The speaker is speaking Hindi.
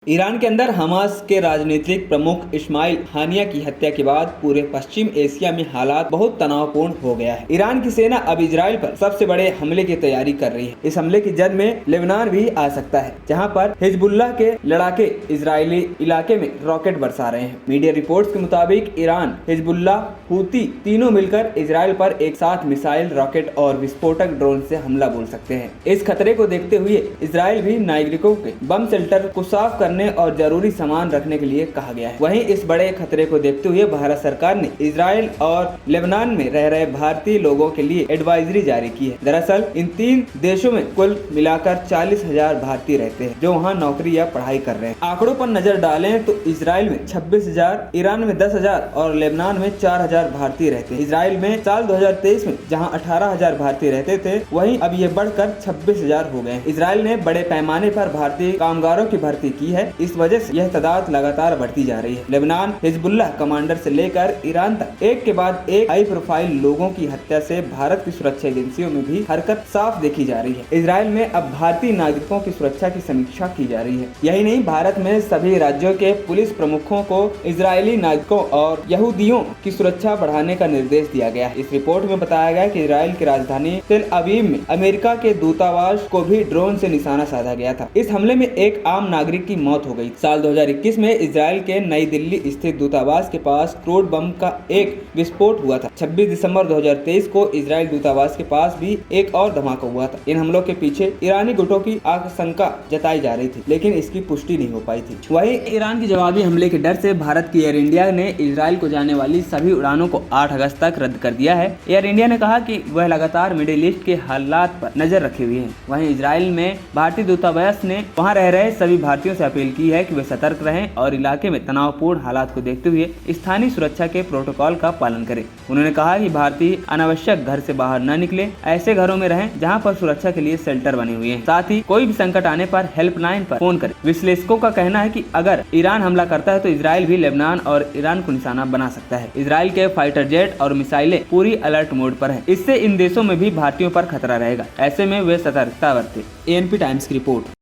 ईरान के अंदर हमास के राजनीतिक प्रमुख इस्माइल हानिया की हत्या के बाद पूरे पश्चिम एशिया में हालात बहुत तनावपूर्ण हो गया है। ईरान की सेना अब इजराइल पर सबसे बड़े हमले की तैयारी कर रही है। इस हमले की जद में लेबनान भी आ सकता है, जहां पर हिजबुल्लाह के लड़ाके इजरायली इलाके में रॉकेट बरसा रहे हैं। मीडिया रिपोर्ट्स के मुताबिक ईरान, हिजबुल्लाह, हूती तीनों मिलकर इजराइल पर एक साथ मिसाइल, रॉकेट और विस्फोटक ड्रोन से हमला बोल सकते हैं। इस खतरे को देखते हुए इजराइल भी नागरिकों के बम शेल्टर को साफ करने और जरूरी सामान रखने के लिए कहा गया है। वहीं इस बड़े खतरे को देखते हुए भारत सरकार ने इजराइल और लेबनान में रह रहे भारतीय लोगों के लिए एडवाइजरी जारी की है। दरअसल इन तीन देशों में कुल मिलाकर 40,000 भारतीय रहते हैं जो वहां नौकरी या पढ़ाई कर रहे हैं। आंकड़ों पर नजर डालें तो इजराइल में 26,000, ईरान में 10,000 और लेबनान में 4,000 भारतीय रहते हैं। इजराइल में साल 2023 में जहां 18,000 भारतीय रहते थे, वहीं अब ये बढ़कर 26,000 हो गए। इजराइल ने बड़े पैमाने पर भारतीय कामगारों की भर्ती की है। इस वजह से यह तादाद लगातार बढ़ती जा रही है। लेबनान हिजबुल्लाह कमांडर से लेकर ईरान तक एक के बाद एक हाई प्रोफाइल लोगों की हत्या से भारत की सुरक्षा एजेंसियों में भी हरकत साफ देखी जा रही है। इजराइल में अब भारतीय नागरिकों की सुरक्षा की समीक्षा की जा रही है। यही नहीं, भारत में सभी राज्यों के पुलिस प्रमुखों को इजरायली नागरिकों और यहूदियों की सुरक्षा बढ़ाने का निर्देश दिया गया है। इस रिपोर्ट में बताया गया कि इजराइल की राजधानी तेल अवीव में अमेरिका के दूतावास को भी ड्रोन से निशाना साधा गया था। इस हमले में एक आम नागरिक की मौत हो गई। साल 2021 में इजराइल के नई दिल्ली स्थित दूतावास के पास क्रूड बम का एक विस्फोट हुआ था। 26 दिसंबर 2023 को इजराइल दूतावास के पास भी एक और धमाका हुआ था। इन हमलों के पीछे ईरानी गुटों की आशंका जताई जा रही थी, लेकिन इसकी पुष्टि नहीं हो पाई थी। वहीं ईरान की जवाबी हमले के डर से भारत की एयर इंडिया ने इजराइल को जाने वाली सभी उड़ानों को 8 अगस्त तक रद्द कर दिया है। एयर इंडिया ने कहा कि वह लगातार मिडिल ईस्ट के हालात पर नजर रखे हुए है। वहीं इजराइल में भारतीय दूतावास ने वहां रह रहे सभी भारतीयों से अपील की है कि वे सतर्क रहें और इलाके में तनावपूर्ण हालात को देखते हुए स्थानीय सुरक्षा के प्रोटोकॉल का पालन करें। उन्होंने कहा कि भारतीय अनावश्यक घर से बाहर न निकले, ऐसे घरों में रहें जहां पर सुरक्षा के लिए शेल्टर बने हुए हैं। साथ ही कोई भी संकट आने पर हेल्पलाइन पर फोन करें। विश्लेषकों का कहना है कि अगर ईरान हमला करता है तो इजराइल भी लेबनान और ईरान को निशाना बना सकता है। इजराइल के फाइटर जेट और मिसाइलें पूरी अलर्ट मोड पर है। इससे इन देशों में भी भारतीयों पर खतरा रहेगा। ऐसे में वे सतर्कता बरतें। ANP टाइम्स की रिपोर्ट।